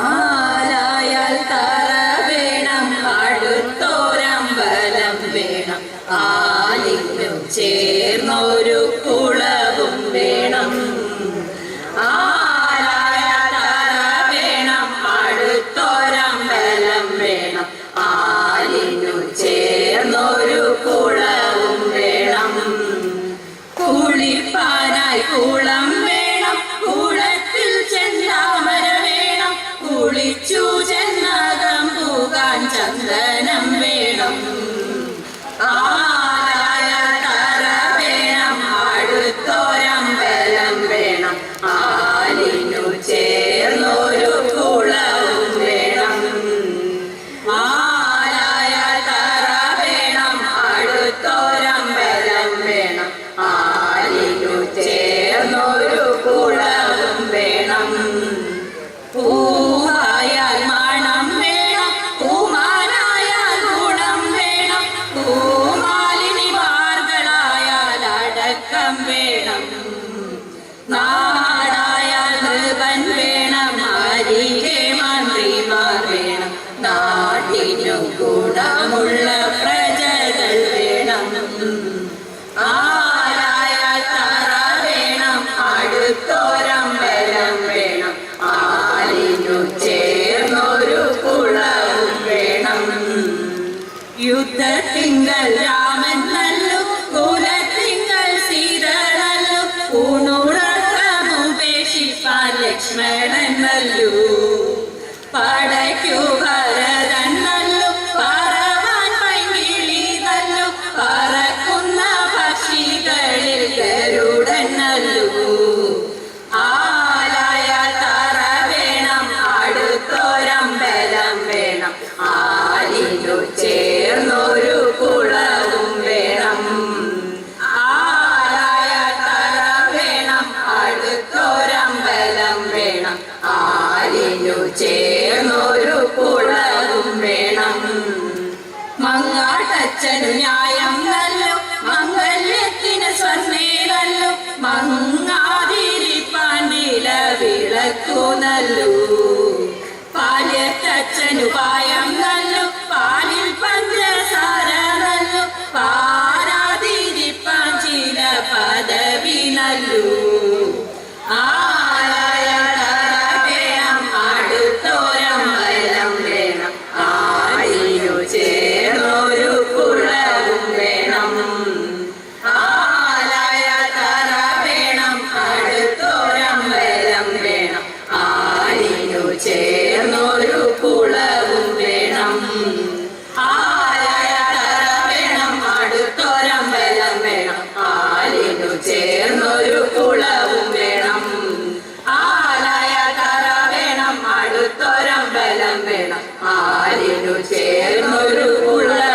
ആലായാൽ തറ വേണം, അടുത്തോരമ്പലം വേണം, ആലിനു ചേർന്നൊരു കുളവും വേണം. ആലായാൽ തറ വേണം, അടുത്തോരമ്പലം വേണം, ആലിനു ചേർന്നൊരു കുളവും വേണം. കുളിപ്പാനായി കുളം വേണം, കുളത്തിൽ ചെന്താമര വേണം, കുളിച്ചു ചെന്നകം പൂകാൻ ചന്ദനം വേണം. ആലായാൽ തറ വേണം, അടുത്തോരമ്പലം വേണം, ആലിനു ചേർന്നൊരു കുളവും വേണം. ആലായാൽ തറ വേണം, അടുത്തോരമ്പലം വേണം, ആലിനു ചേർന്നൊരു കുളവും വേണം. പൂവായാൽ മണം വേണം, പൂമാനായാൽ ഗുണം വേണം, പൂമാലിനി വാർകളായാൽ അടക്കം വേണം. നാടായാൽ നൃപൻ വേണം, അരികെ മന്ത്രിമാർ വേണം, നാടിനു ഗുണമുള്ള പ്രജകൾ വേണം. ആലായാൽ തറ വേണം, അടുത്തോരമ്പലം വേണം, ആലിനു ചേർന്നൊരു കുളവും വേണം. യുദ്ധത്തിങ്കൽ രാമൻ നല്ലു, കുലത്തിങ്കൽ സീത നല്ലു, ഊണുറക്കമുപേക്ഷിപ്പാൻ ലക്ഷ്മണൻ നല്ലു, പടയ്ക്കു ഭരതൻ നല്ലു, പറവാൻ പൈങ്കിളി നല്ലു, പറക്കുന്ന പക്ഷികളിൽ ഗരുഡൻ നല്ലു. ആലായാൽ തറ വേണം, അടുത്തോരമ്പലം വേണം, ആലിനു ചേർന്നൊരു കുളവും വേണം. ആലായാൽ തറ വേണം, അടുത്തോരമ്പലം വേണം, ആലിനു ചേർന്നൊരു കുളവും വേണം. മങ്ങാട്ടച്ഛനു ന്യായം നല്ലു, മംഗല്യത്തിന് സ്വർണ്ണേലല്ലു, മങ്ങാതിരിപ്പാൻ വിളക്കു നല്ലു, പാല്യത്തച്ഛനു പായം നല്ലു, പാലിൽ പഞ്ചസാര നല്ലു, പാരാതിരിപ്പാൻ ചില പദവി നല്ലു. ആലായാൽ തറ വേണം, അടുത്തോരമ്പലം വേണം, ആലിനു ചേർന്നൊരു കുളവും വേണം. ആലായാൽ തറ വേണം, അടുത്തോരമ്പലം വേണം, ആലിനു ചേർന്നൊരു കുളവും വേണം. ആലായാൽ തറ വേണം, അടുത്തോരമ്പലം വേണം, ആലിനു ചേർന്നൊരു കുളവും വേണം. ആലായാൽ തറ വേണം, അടുത്തോരമ്പലം വേണം, ആലിനു ചേർന്നൊരു കുളവും